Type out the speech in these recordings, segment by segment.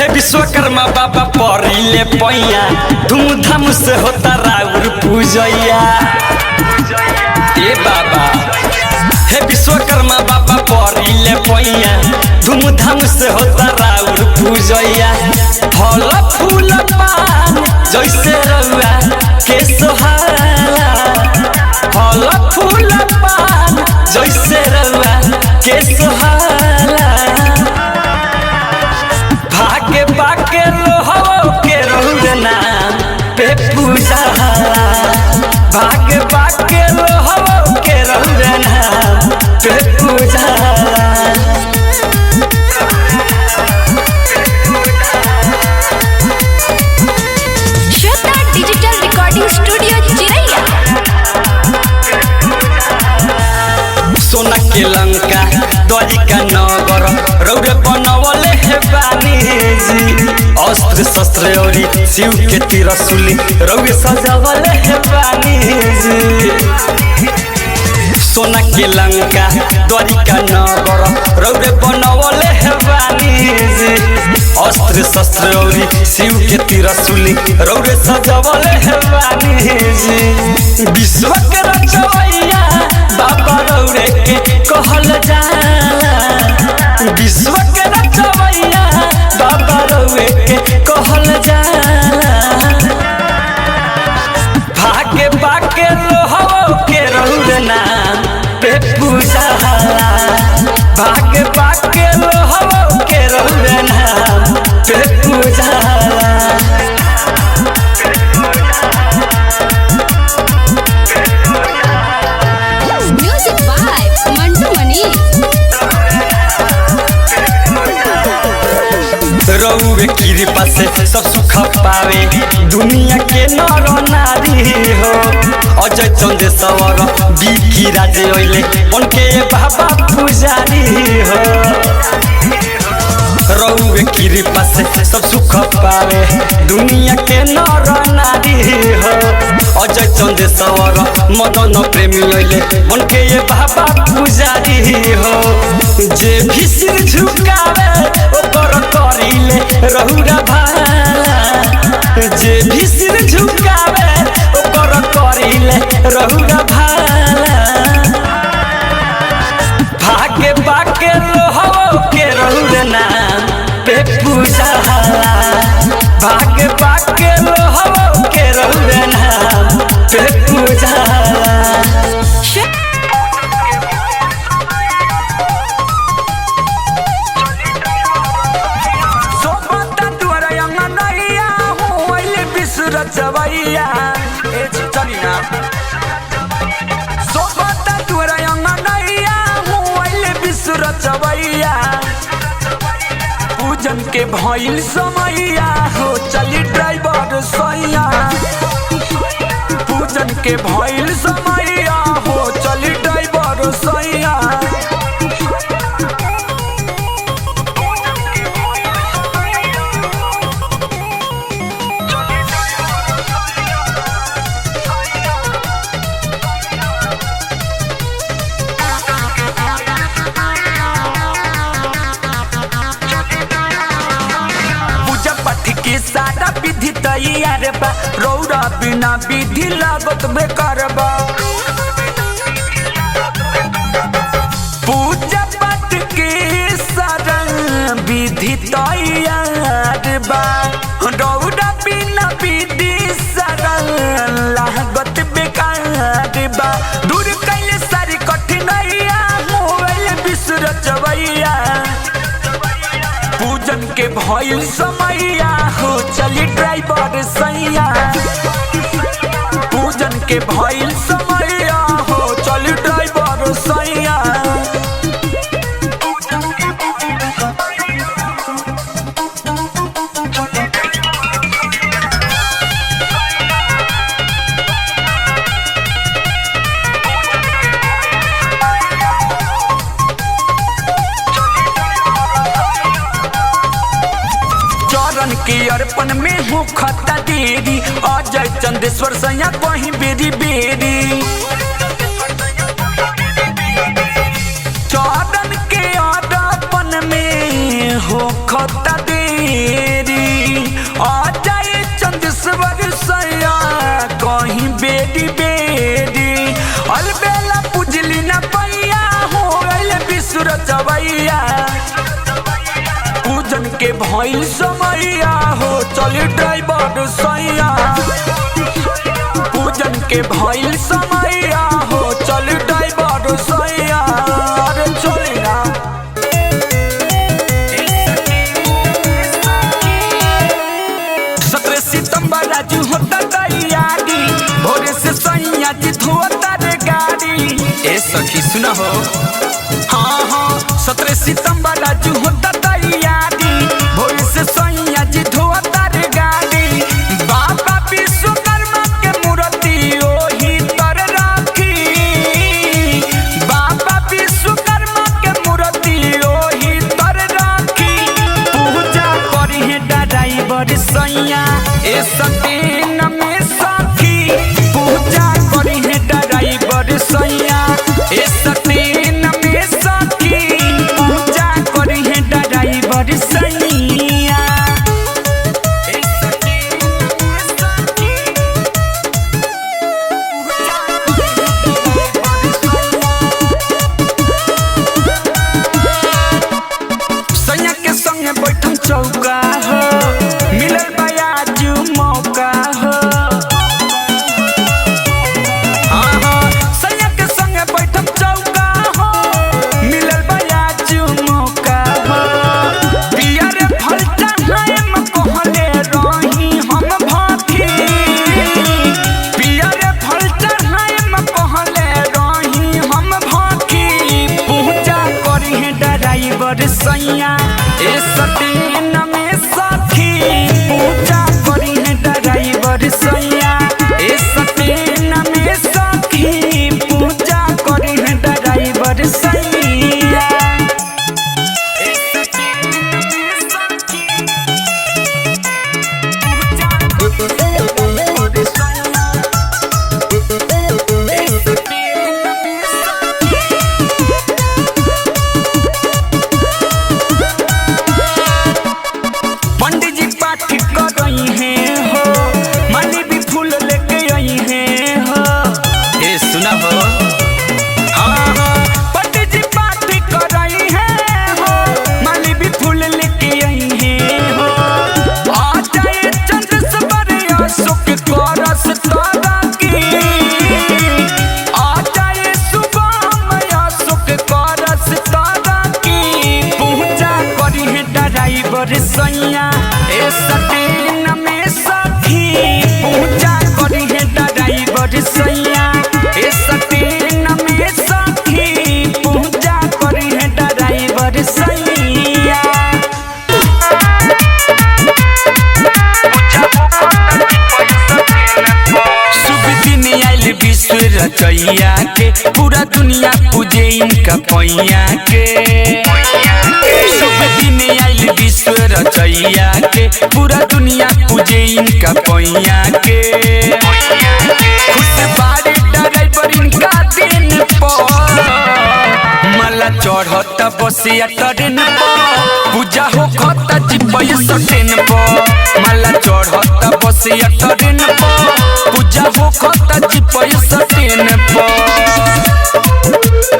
हे विश्वकर्मा बाबा परिले पैया धूमधाम से होता राउर पूजैया। ए बाबा हे विश्वकर्मा बाबा परिले पैया धूमधाम से होता राउर पूजैया। फल फूल पान जैसे रउआ के सोहाला, फल फूल पान जैसे रउआ के सोहाला। भागे बाके लोहो के रउआ नाम पे पूजा, भागे बाके लोहो के रउआ नाम पे पूजा। श्वेता डिजिटल रिकॉर्डिंग स्टूडियो चिरैया। सोना के लंका द्वारिका नगर रौरे बनवले हे बानी जी। अस्त्र शस्त्र औरी शिव के त्रिशूल रौरे सजावले हे बानी जी। सोना के लंका द्वारिका नगर रौरे बनवले हे बानी जी। अस्त्र शस्त्र औरी शिव के त्रिशूल रौरे सजावले हे बानी जी। विश्व के रचवैया बाबा रौरे के कहल जाला, विश्व के रचवैया बाबा रौरे के कहल जाला। भागे बाके लोहो के रौरे नाम पे पूजा, भागे बाके लोहो के रौरे नाम पे पूजा। म्यूजिक बाय मंटू मनी। रउए कृपा से सब सुख पावे दुनिया के नर नारी हो। अजय चंदेश्वर बिकी राजे ओइले उनके बाबा पुजारी हो। रउए कृपा से सब सुख पावे दुनिया के नर नारी हो। अजय चंदेश्वर मदन प्रेमी ओइले उनके बाबा पुजारी हो। जे भी सिर झुकावे ओकर करिले रहुरा भाला, जे भी सिर झुकावे ओकर करिले रहुरा भाला। भागे बाके लोहो के रहुरा नाम पे पूजा, भागे बाके लोहो के रहुरा नाम पे पूजा। रचवैया ए चली ना सोबता तुरा यंगा नैया मोइले विश्व रचवैया। पूजन के भइल समैया हो चली ड्राइवर सैया, पूजन के भइल समैया हो चली ड्राइवर सैया। सारा विधि तैयार बा रौरा बिना विधि लागत बेकार बा। पूजा पाठ के सारा विधि तैयार बा रौरा बिना विधि सारा लागत बेकार बा। दूर कैले सारी कठिनाइया मोबाइल विश्व रचवैया। पूजन के भइल समैया हो चली ड्राइवर सैया, पूजन के भइल समैया हो चली ड्राइवर सैया। के अर्पण में हो खता देरी अजय चंदेश्वर सैया कहीं बेरी बेरी। चरण के अर्पण में हो खता देरी विश्व रचवैया पूजन के भइल समैया हो चली ड्राइवर सैया पूजन के भइल समैया हो चली ड्राइवर सैया अरे चली ना 17 सितंबर राजू होता तैयारी भोरे से सैया जी धोता रे गाड़ी ए सखी सुना हो हाँ 17 सितंबर राजू होता तैयारी भोरे से सैया जी धोता रे गाड़ी बाबा विश्वकर्मा के मूर्ति ओही तर राखी बाबा विश्वकर्मा के मूर्ति ओही तर राखी पूजा करी है ड्राइवर सैया ए सतीन में सखी पूजा करी है ड्राइवर सैया ए सतीन में सखी पूजा करी है ड्राइवर सैया ए सतीन में सखी पूजा सैया के संगे बैठम चौका हो मिलल बयाजू मौका हो हाँ सैया के संगे बैठम चौका हो मिलल बयाजू मौका हो पिया रे फलटा हम कहले रही हम भाती पिया रे फलटा हम कहले रही हम भाती पूजा करी है ड्राइवर सैया ए सतीन में सखी पूजा करी है ड्राइवर सैया ए सतीन में सखी पूजा करी है ड्राइवर सैया ए सतीन में सखी पूजा करी है ड्राइवर सैया ए सतीन में सखी पंडित जी पाठ कर रही हैं हो माली भी फूल लेके आई हैं हो ए सुना हो हाँ पंडित जी पाठ कर रही हैं हो माली भी फूल लेके आई हैं हो आ जाए चंद्रशेखर अशोक करस तारा की आ जाए शुभम अशोक करस तारा की पूजा करी है ड्राइवर सैया ए सतीन में सखी पूजा करी है ड्राइवर सैया ए सतीन में सखी पूजा करी है ड्राइवर सैया शुभ दिन आइल विश्व रचैया के पूरा दुनिया पूजे इनका पैया के शुभ दिन आइल विश्व रचैया के पूरा दुनिया पूजे इनका पैया के खुश बारी ड्राइवर इनका दिन पर माला चढ़ता बसिया ट्रेन पर पूजा हो खता चिपय सटेन पर माला चढ़ता बसिया ट्रेन पर पूजा हो खता चिपय सटेन पर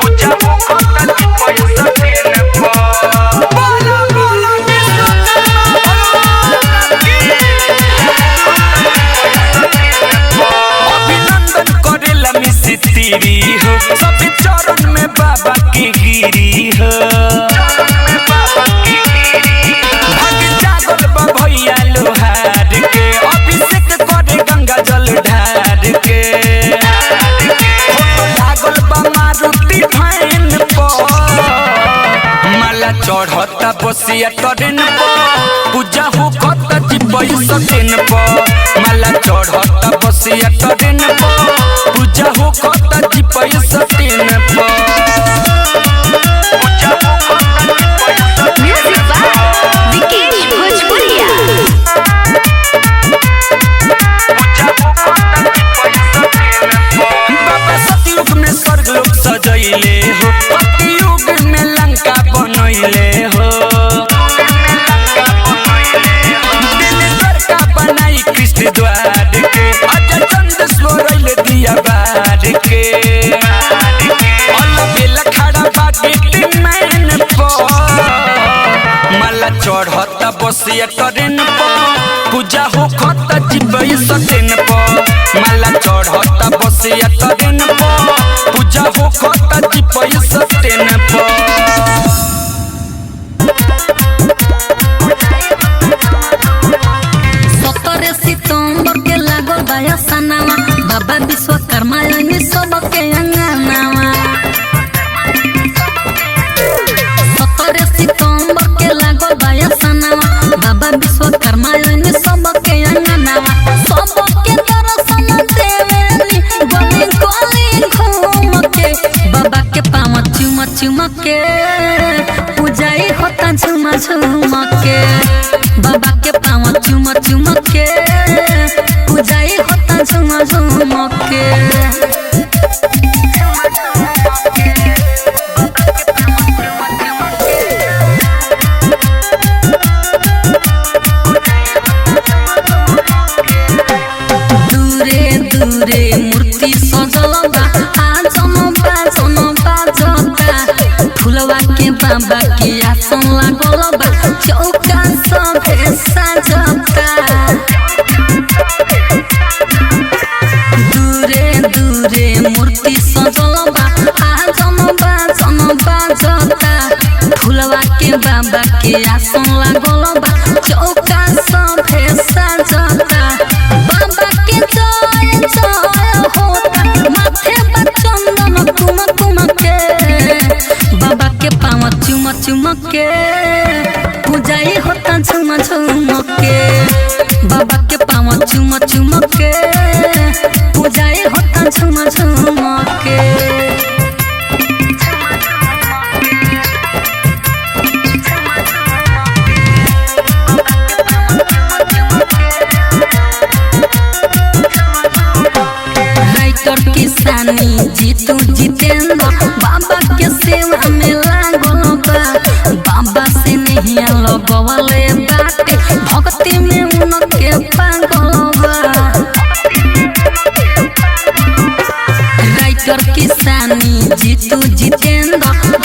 पूजा हो खता चिपय सटेन पर बोला बोला अभिनंदन करेला मिस्त्री हो सब चरण में बाबा की गिरी हो भाग जागल बा भैया लोहार के अभिषेक करे गंगा जल ढार के फोटो लागल बा मारुति भैन पर माला चढ़ता बसिया ट्रेन पर पूजा हो खता चिपय सटेन पर माला चढ़ता बसिया ट्रेन पर पूजा हो खता चिपय सटेन पर पूजा हो खता चिपय म्यूजिक बाय विकेश भोजपुरिया बाबा सतयुग में स्वर्ग लोक सजैले हो कलयुग में लंका बनैले हो दिल का बनाई कृष्ण द्वार के अजय चंद स्वरैले दिया बार के अल बेला खड़ा बा गेट में चढ़ता बसिया ट्रेन पर पूजा हो खता जीवई सटेन पर माला चढ़ता बसिया ट्रेन पर पूजा हो खता जीवई सटेन पर 17 सितंबर के लागो दया सनावा बाबा विश्वकर्मा यानी सबके अंगनावा 17 सितंबर के लागो दया सनावा बाबा विश्वकर्मा यानी सबके अंगनावा सबके दर्शन देवेनी गली गली घूम के बाबा के पाँव चुम चुम के पूजाई होता झुम झुम के बाबा के पाँव चुम चुम के पूजाई होता झुम झुम के दूरे दूरे मूर्ति सजल बा आजन बाजता फुलवा के बाबा के आसन लागल बा चौका सभे सजता दूरे दूरे मूर्ति सजल बा आजन बाजता फुलवा के बाबा के आसन लागल बा चौका सभे सजता बाबा के जय जय होता माथे पर चंदन कुम कुम के बाबा के पाँव चुम चुम के पूजाई होता झुम झुम के बाबा के पाँव चुम चुम के पूजाई होता झुम झुम के किसानी जीतू जितेंद्र बाबा के सेवा में लागल बा बाबा से नहीं लगवले बाटे भक्ति में उनके पागल बा राइटर किसानी जीतू जितेंद्र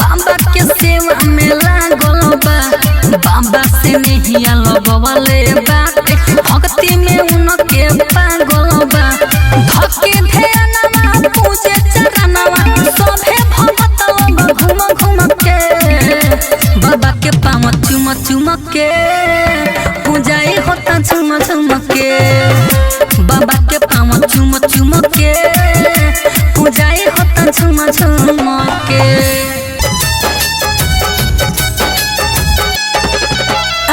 बाबा के सेवा में लागल बा बाबा से नहीं लगवले बाटे भक्ति में उनके पागल बा धके ध्यानवा पूजे चरणवा सभे भगत लोग घूम घूम के बाबा के पाँव चुम चुम के पूजाई होता झुम झुम के बाबा के पाँव चुम चुम के पूजाई होता झुम झुम के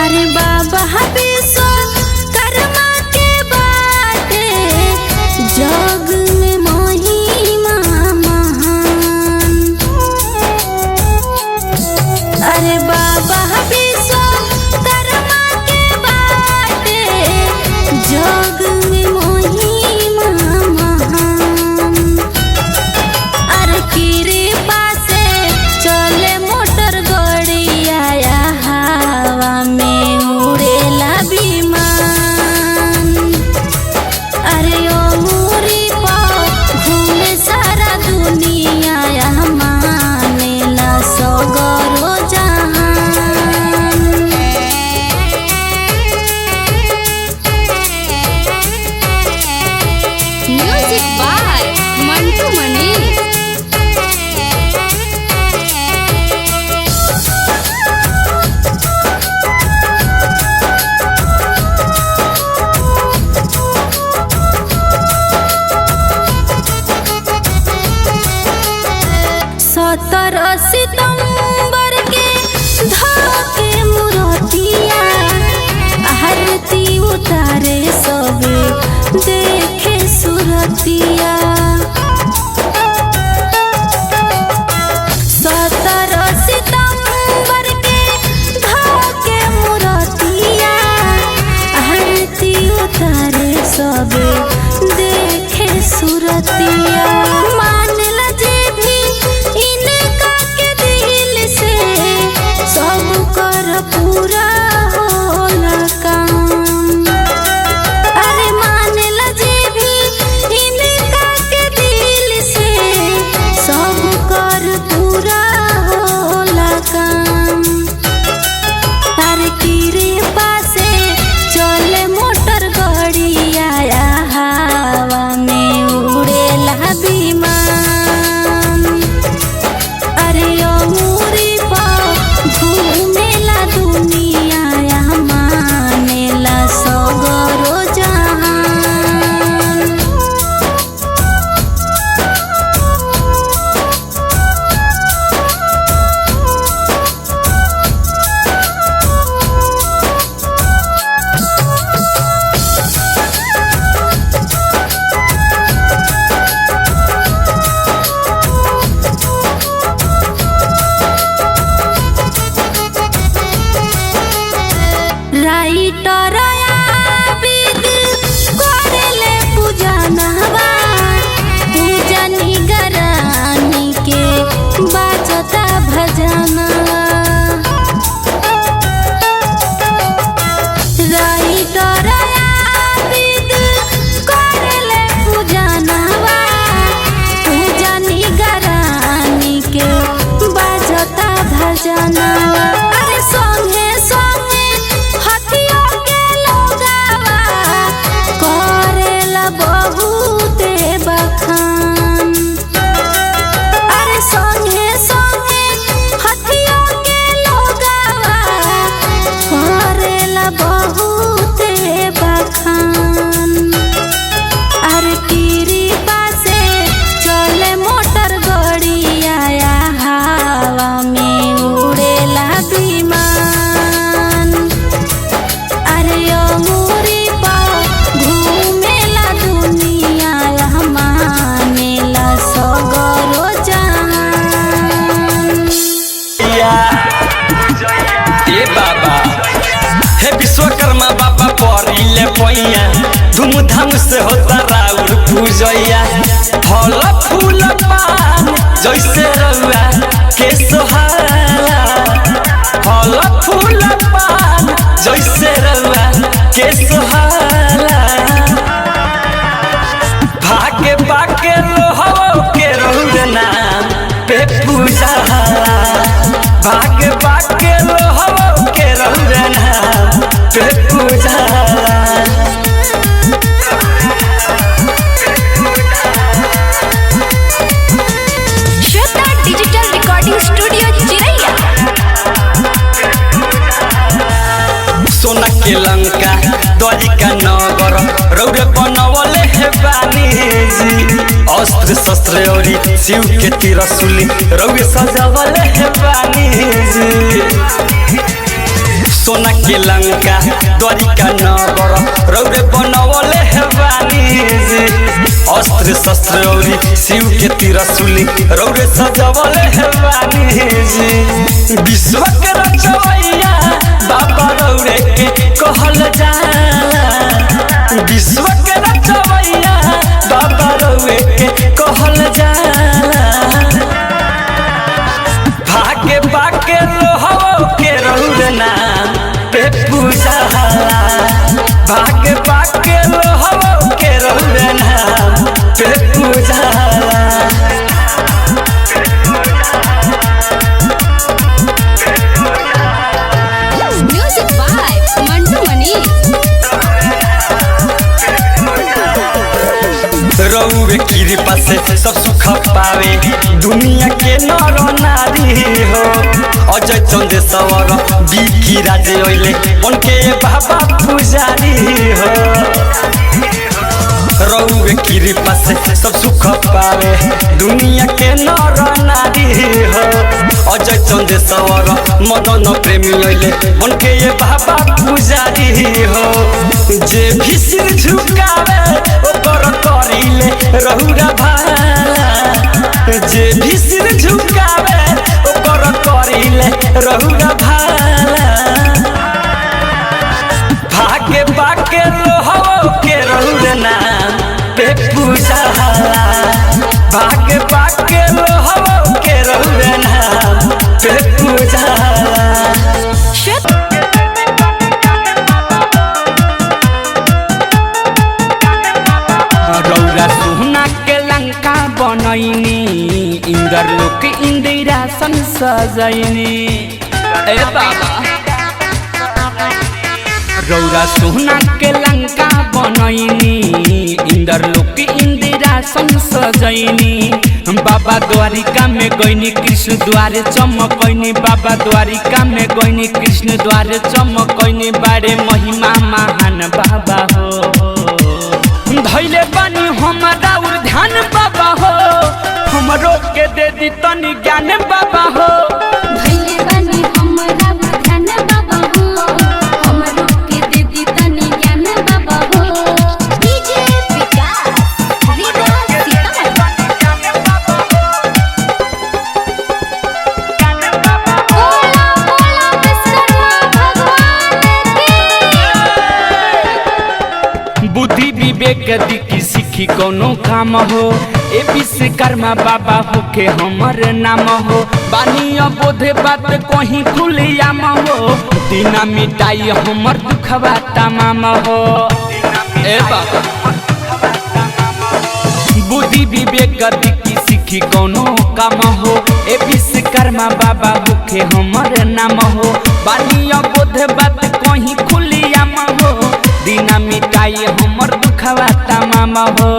अरे बाबा विश्वकर्मा के बाटे जग में महिमा महान अरे बाबा विश्वकर्मा के बाटे जग में महिमा महान अरे कृपा से चले मोटर गड़िया हवा में उड़ेला विमान अरे ओ मुरी पर घूमे सारा दुनिया मानेला सगरो जहान म्यूजिक बाय मंटू मनीष सितंबर के धोके मुरतिया आरती उतारे सबे देखे सुरतिया 17 सितंबर के धोके मुरतिया आरती उतारे सबे देखे सुरतिया मानला जे भी इनका के दिल से सब कर पूरा होला काम अरे मानला जे भी इनका के दिल से सब कर पूरा होला काम अरे की अरे संगे संगे हथिया के लोगावा करेला बहुते बखान। अरे संगे संगे हथिया के लोगावा करेला बहुते बखान। अरे कृपा से चले मोटर गड़िया हवा में उड़ेला विमान। अरे अमूरी पर घूमेला दुनिया मानेला सगरो जहान। ए बाबा हे विश्वकर्मा बाबा परिले पैया धूमधाम से होता राउर पूजैया। फल फूल पान जैसे रउआ के सोहाला, फल फूल पान जैसे रउआ के सोहाला। भागे बाके लोहो के रउर नाम पे पूजा, भागे बाके लोहो के रउर नाम पे पूजा। श्वेता डिजिटल रिकॉर्डिंग स्टूडियो चिरैया। सोना के लंका द्वारिका नगर रौरे बनवले हे बानी जी। अस्त्र शस्त्र औरी शिव के त्रिशूली रौरे सजावले हे बानी जी। सोना के लंका द्वारिका नगर रौरे बनवले हे बानी जी। अस्त्र शस्त्र औरी शिव के त्रिशूली रौरे सजावले हे बानी जी। विश्व के रचवैया बाबा रौरे के कहल जाला, विश्व के रचवैया बाबा रौरे के कहल जाला। भागे बाके लोहो के रौर नाम पे पूजा, भागे बाके लोहो के रौर नाम पे पूजा। म्यूजिक बाय मंटू मनी। रउए कृपा से सब सुख पावे दुनिया के नर नारी हो। अजय चंदेश्वर बिकी राजे ओइले उनके बाबा पुजारी हो। रउए कृपा से सब सुख पावे दुनिया के नर नारी हो। अजय चंदेश्वर मदन प्रेमी ओइले उनके बाबा पुजारी हो। जे भी सिर झुकावे ओकर करिले रहुरा भाला, जे भी सिर झुकावे ओकर करिले रहुरा भाला। भागे बाके लोहो के रहुर नाम पे पूजा, भागे बाके लोहो के रहुर नाम पे पूजा। रौरा सोना के लंका बनैनी इंद्र लोक इंदिरासन सजैनी। ए बाबा रौरा सोना के लंका बनैनी इंद्र लोक इंदिरासन सजैनी। बाबा द्वारिका में गईनी कृष्ण द्वारे चमकैनी, बाबा द्वारिका में गईनी कृष्ण द्वारे चमकैनी। बारे महिमा महान बाबा हो, धैले बानी हमारा उर ध्यान बाबा हो। हमरो के दे दी तनी ज्ञान बाबा हो। धैले बानी हमरा ध्यान बाबा हो, हमरो के दे दी तनी ज्ञान बाबा हो। डीजे विकास रीगा सीतामढ़ी। बोला बोला विश्वकर्मा भगवान की। बुद्धि विवेक दी की सीखी कोनो काम हो। ए विश्वकर्मा बाबा हो के हमर नाम हो। बानी बोधे बात कहीं खुलियाम हो। दीना मिटाई हमर दुखवा तमाम हो। ए बाबा बुद्धि विवेक दी की सीखी कोनो काम हो। ए विश्व विश्वकर्मा बाबा होखे हमर नाम हो बानिया बोध बात कहीं खुलियाम हो दीना मिटाई हमर दुखवा तमाम हो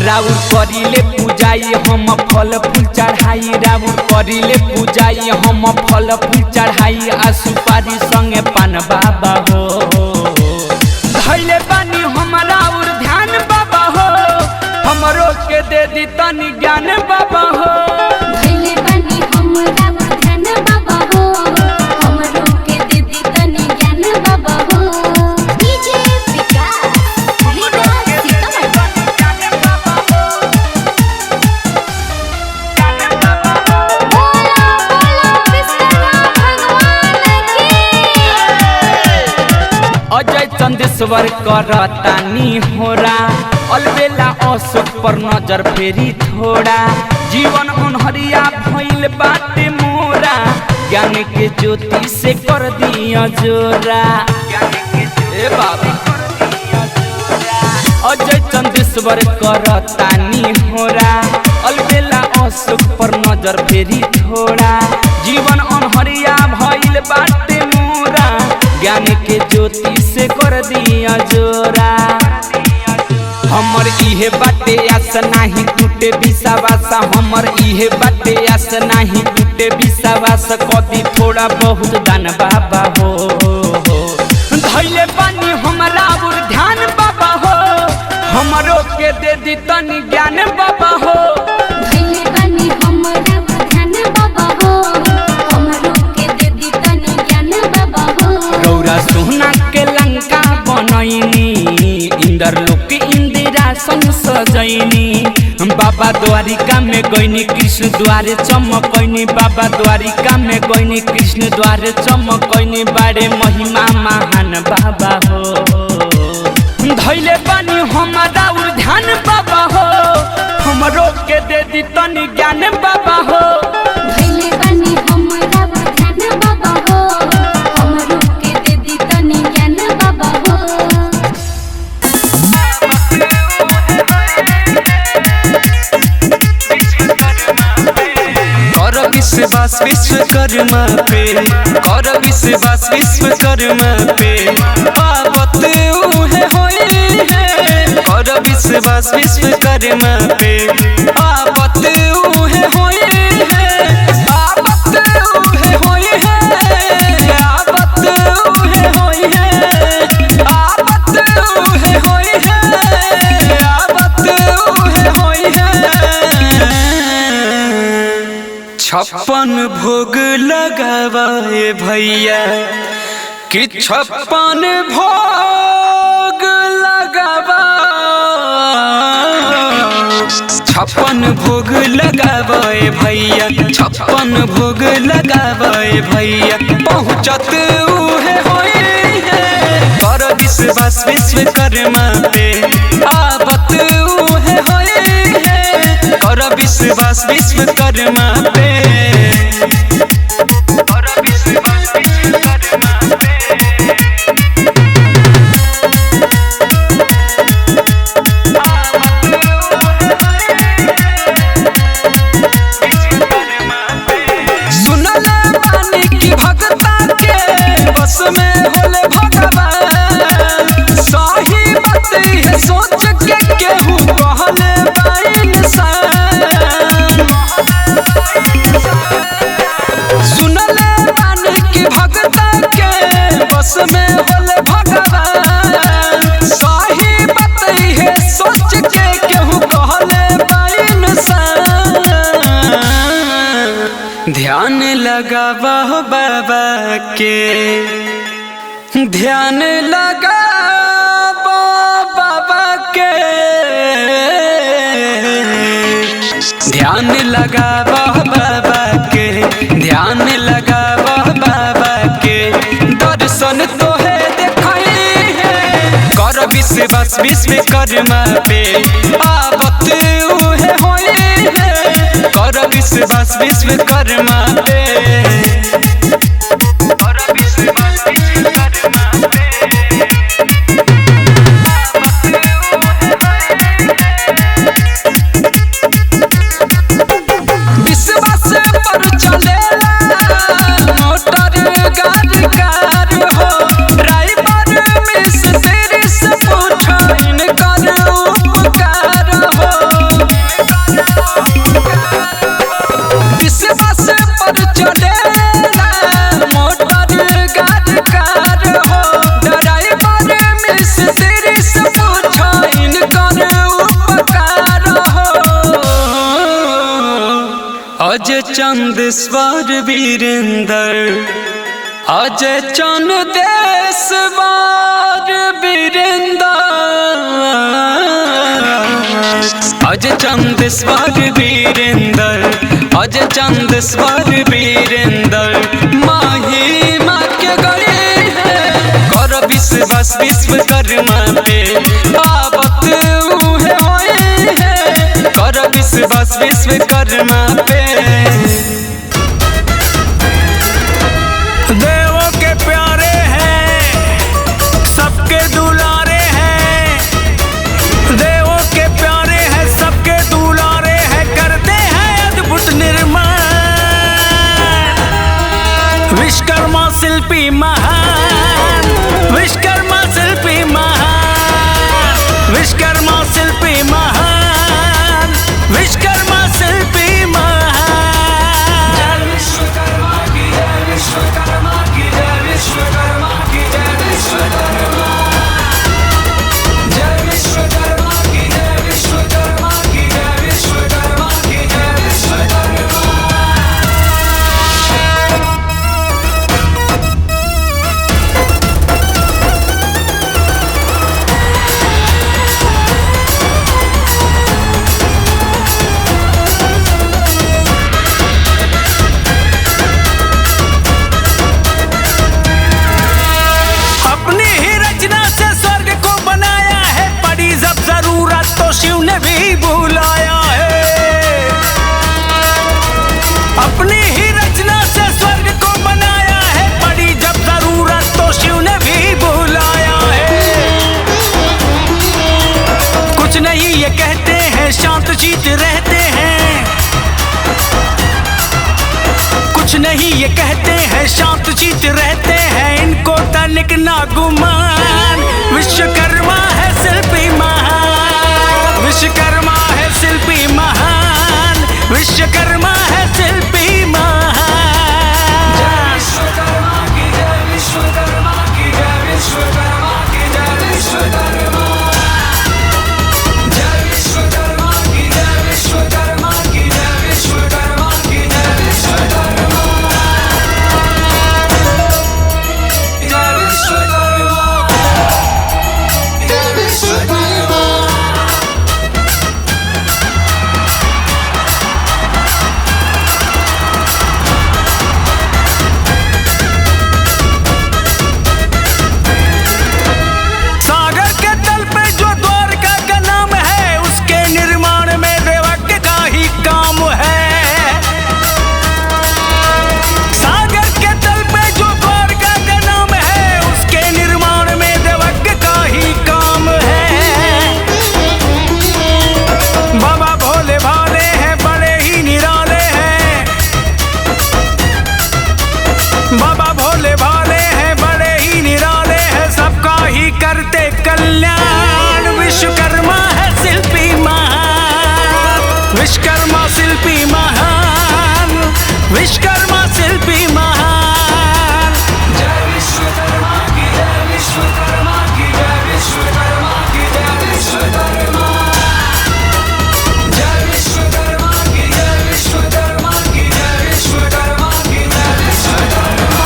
राउर करिले पूजाई हम फल फूल चढ़ाई राउर करिले पूजाई हम फल फूल चढ़ाई आ सुपारी संगे पान बाबा हो धैले बानी हमारा और ध्यान बाबा हो हमरो के दे दी तनी ज्ञान बाबा हो धैले बानी हमरा ध्यान बाबा हो हमरो के दे दी तनी ज्ञान बाबा हो डीजे विकास लीडर सीतामढ़ी बोला बोला विश्वकर्मा भगवान की अजय चंदेश्वर करतानी होरा अलबेला अशोक पर नजर फेरी थोड़ा जीवन अनहरिया भइल बाटे मोरा ज्ञान के ज्योति से कर दिया जोरा ए बाबा अजय चंदेश्वर करतानी होरा अलबेला अशोक पर नजर फेरी थोड़ा जीवन अनहरिया भइल बाटे मोरा ज्ञान के ज्योति से कर दिया जोरा हमर इहे बाटे आस नाही टूटे विश्वास हमर इहे बाटे आस नाही टूटे विश्वास कदी थोड़ा बहुत दान बाबा हो धैले बानी हमरा और ध्यान बाबा हो हमरो के दे दी तनी ज्ञान बाबा हो धैले बानी हमरा ध्यान बाबा हो हमरो के दे दी तनी ज्ञान बाबा हो रौरा सोना के लंका बनैनी इंदर लोक इंदिरासन सजैनी बाबा द्वारिका में गईनी कृष्ण द्वारे चमकैनी बाबा द्वारिका में गईनी कृष्ण द्वारे चमकैनी बारे महिमा महान बाबा हो धैले बानी हमारा और ध्यान बाबा हो हमरो के दे दी तनी ज्ञान बाबा हो धैले बानी हमरा ध्यान बाबा हो हमरो के दे दी तनी ज्ञान बाबा हो कर विश्वास विश्वकर्मा पे कर विश्वास विश्वकर्मा पे पावत उहे होई है कर विश्वास विश्वकर्मा पे पावत उहे होई है पावत उहे होई है पावत उहे होई है पावत उहे होई है पावत उहे होई है 56 भोग लगावाए भैया कि 56 भोग लगावा 56 भोग लगावाए भैया 56 भोग लगावाए भैया पहुँचत उहे होई है कर विश्वास विश्वकर्मा पे आवत उहे होई है कर विश्वास विश्वकर्मा पे कर विश्वास विश्वकर्मा पे सुनल बानी की भगता के बस में होले भगवान सही बात है सोच के केहू कहले बाइन सुनल बानी की भगता के बस में होले भगवान सही बात है सोच के केहू कहले बाइन ध्यान लगावा हो बाबा के ध्यान लगावा बाबा के ध्यान लगावा बाबा के ध्यान लगावा बाबा के दर्शन तोहे देखाई है कर विश्वास विश्वकर्मा पे आवत उहे होई है कर विश्वास विश्वकर्मा पे कर विश्वास विश्वकर्मा पे विश्वास चंदेश्वर वीरेंद्र अजय चंदेश्वर वीरेंद्र अजय चंदेश्वर वीरेंद्र अजय चंदेश्वर वीरेंद्र महिमा के गए हैं कर विश्वास विश्वकर्मा पे आवत उहे होए हैं कर विश्वास विश्वकर्मा पे देवों के प्यारे हैं सबके दुलारे हैं देवों के प्यारे हैं सबके दुलारे हैं करते हैं अद्भुत निर्माण विश्वकर्मा शिल्पी महान विश्वकर्मा शिल्पी महान विश्वकर्मा शिल्पी महान विश्वकर्मा शिल्पी महान विश्वकर्मा की जय विश्वकर्मा की जय विश्वकर्मा की जय विश्वकर्मा जय विश्वकर्मा की जय विश्वकर्मा की जय विश्वकर्मा की जय विश्वकर्मा अपनी ही रचना से स्वर्ग को बनाया है पड़ी जब जरूरत तो शिव ने भी बुलाया है अपनी ही रचना से स्वर्ग को बनाया है पड़ी जब जरूरत तो शिव ने भी बुलाया है कुछ नहीं ये कहते हैं शांत चित रहते हैं कुछ नहीं ये कहते हैं शांत चित रहते हैं इनको तनिक ना गुमान विश्वकर्मा है शिल्पी महान विश्वकर्मा है शिल्पी महान विश्वकर्मा है शिल्पी महान विश्वकर्मा की जय विश्वकर्मा की जय विश्वकर्मा की जय विश्वकर्मा जय विश्वकर्मा की जय विश्वकर्मा की जय विश्वकर्मा की जय विश्वकर्मा जय विश्वकर्मा जय विश्वकर्मा सागर के तल पे जो द्वारका का नाम है उसके निर्माण में देवज्ञ का ही काम है सागर के तल पे जो द्वारका का नाम है उसके निर्माण में देवज्ञ का ही काम है बाबा भोले भाले हैं बड़े ही निराले हैं बाबा भोले भाले हैं बड़े ही निराले हैं सबका ही करते कल्याण विश्वकर्मा है शिल्पी महान विश्वकर्मा शिल्पी महान विश्वकर्मा शिल्पी महान जय विश्वकर्मा की जय विश्वकर्मा की जय विश्वकर्मा की जय विश्वकर्मा जय विश्वकर्मा की जय विश्वकर्मा की जय विश्वकर्मा की जय विश्वकर्मा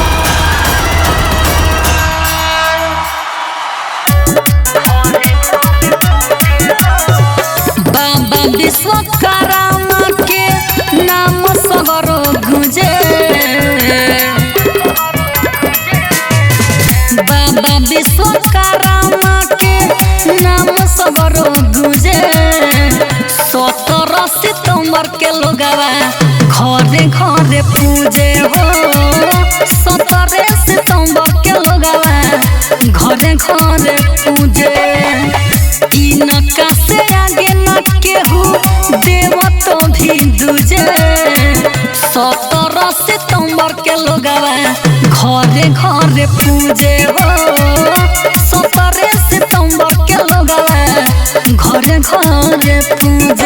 बाबा विश्वकर्मा के नाम सगरो गुंजे बाबा विश्वकर्मा के नाम सगरो गुंजे 17 सितंबर के लोगवा घरे घरे पूजे हो 17 सितंबर के लोगवा घरे घरे पूजे इनका से आगे न केहू देव तो भी दूजे 17 सितंबर के लोगवा घरे घरे पूजे हो 17 सितंबर के लोगवा घरे घरे पूजे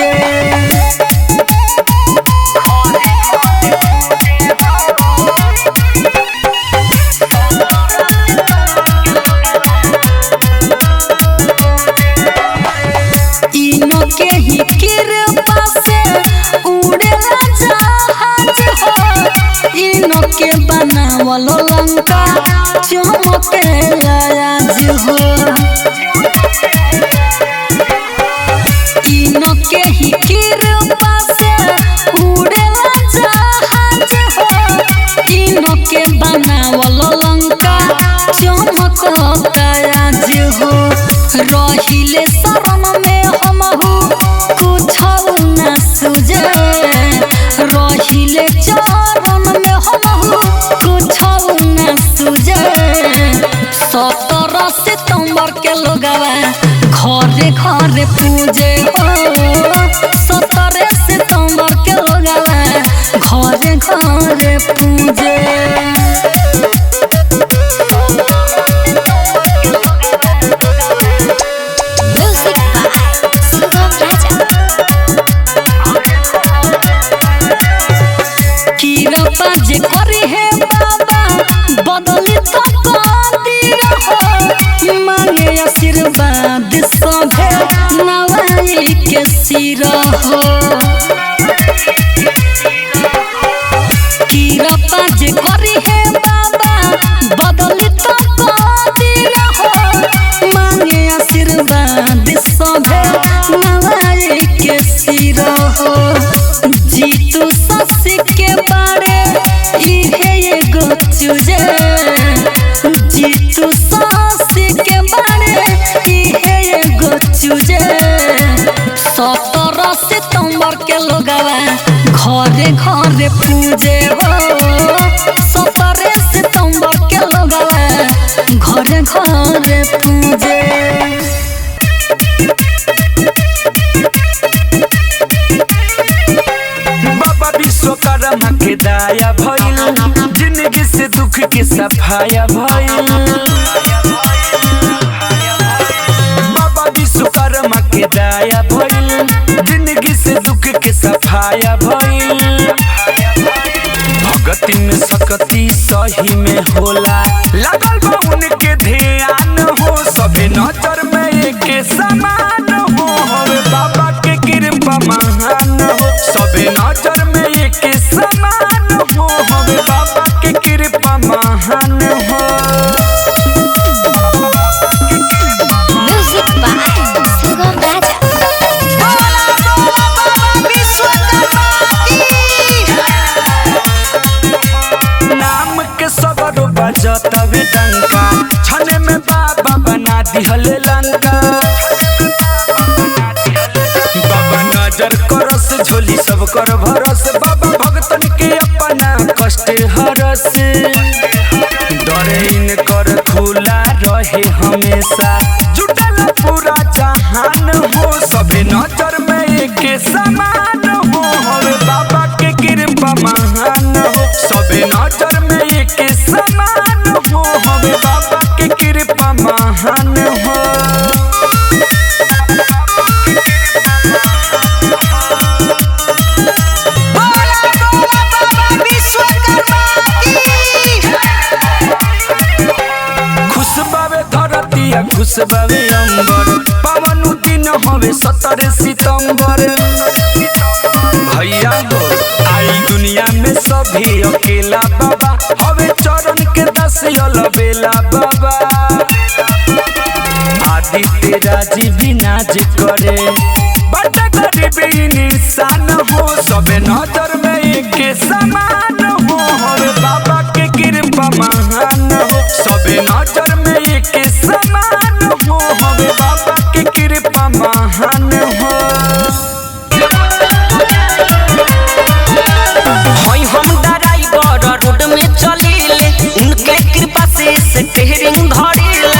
के ही कृपा से उड़ेला जहाज बनावलो लंका चमके आज हो इनके ही कृपा से उड़ेला जहाज हो इनके बनावलो लंका चमकता आज हो रहिले शरण में हमहु कुछ न सुझे रहिले चरण में हमहु कुछ न सुझे 17 सितंबर के लोगवा घरे घरे पूजे हो 17 सितंबर के लोगवा घरे घरे पूजे जे करी है बाबा बदली तो कदीर हो मांगे आशीर्वाद सभे नवाई के सिर हो किरपा जे करी है बाबा बदली तो कदीर हो मांगे आशीर्वाद सभे नवाई के सिर हो जीतू ससी के बारे इहे एगो चूजे जीतू ससी के बारे इहे एगो चूजे 17 सितंबर के लोगवा घरे घरे पूजे हो 17 सितंबर के लोगवा घरे घरे पूजे विश्वकर्मा के दाया भइल जिंदगी से दुख के सफाया भइल बाबा विश्वकर्मा के दाया भइल जिंदगी से दुख के सफाया भइल भगती में सकती सही में होला लगल बा उनके ध्यान हो सबे नजर में एक समान हो हवे बाबा के कृपा महान हो सबे नजर में एक समान हो हवे बाबा के कृपा महान हो म्यूजिक बाय सुगम राजा नाम के सबरो बजतवे डंका छने में बाबा बना दिहले लंका बाबा नजर करस झोली सब कर भरस बाबा भगतन के अपना कष्ट हरस डरे इनकर खुला रहे हमेशा जुटल पूरा जहान हो सबे नजर में एक समान हो हवे बाबा के कृपा महान हो सबे नजर में एक समान हो हवे बाबा के कृपा महान हो खुश बावे अंबर पावन दिन हवे 17 सितंबर भैया हो आई दुनिया में सभी अकेला बाबा हवे चरण के 10 बेला बाबा आदित्य राजी भी नाज करे बड़ा गरीबी निशान हो सबे नजर में एक समान हो हवे बाबा के कृपा महान हो सबे नजर में एक समान हो हवे बाबा के कृपा महान हो हम ड्राइवर रोड में चलीले उनके कृपा से स्टीयरिंग धरीले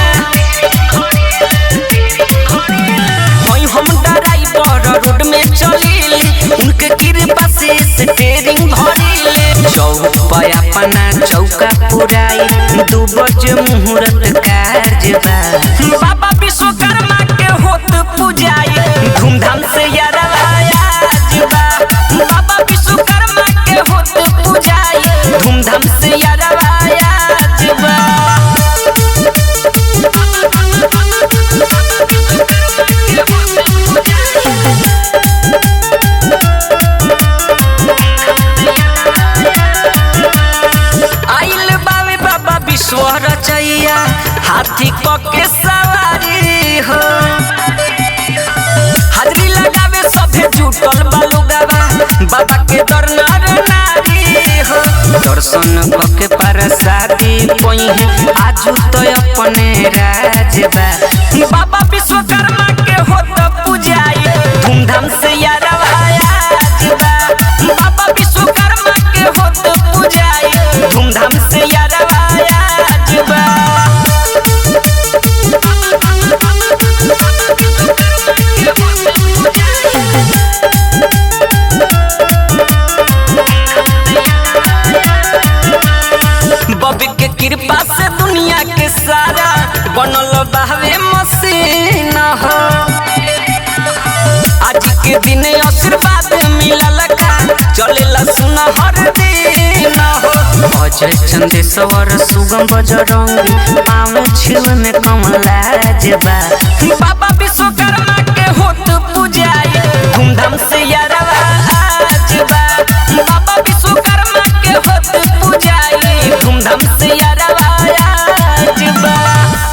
हम ड्राइवर रोड में चलीले उनके कृपा से स्टीयरिंग धरीले चौक पे अपना चौका पुराई 2 बजे मुहूर्त कार्य बाबा विश्वकर्मा के होत पूजाई धूमधाम से बाबा विश्वकर्मा के होत पूजाई धूमधाम से आइल बावे विश्व रचैया हाथी क के सवारी हो हाजरी लगावे सभे जुटल बालुगावा बाबा के दरनार नारी हो दर्शन क के परसादी पइहे आजू तो अपने राजबा बाबा विश्वकर्मा के होत पूजाई धूमधाम से यारवायाजबा बाबा विश्वकर्मा के होत पूजाई धूमधाम से यारवायाजबा बबी के कृपा से दुनिया के सारा बनल बहवे मसीन हो आज के दिन आशीर्वाद मिलल का चलेला सुन हर दिन हो अजय चंदेश्वर सुगम बजरंगी पावे छिल में कमलाजबा बाबा विश्वकर्मा के होत पूजाई धूमधाम से यार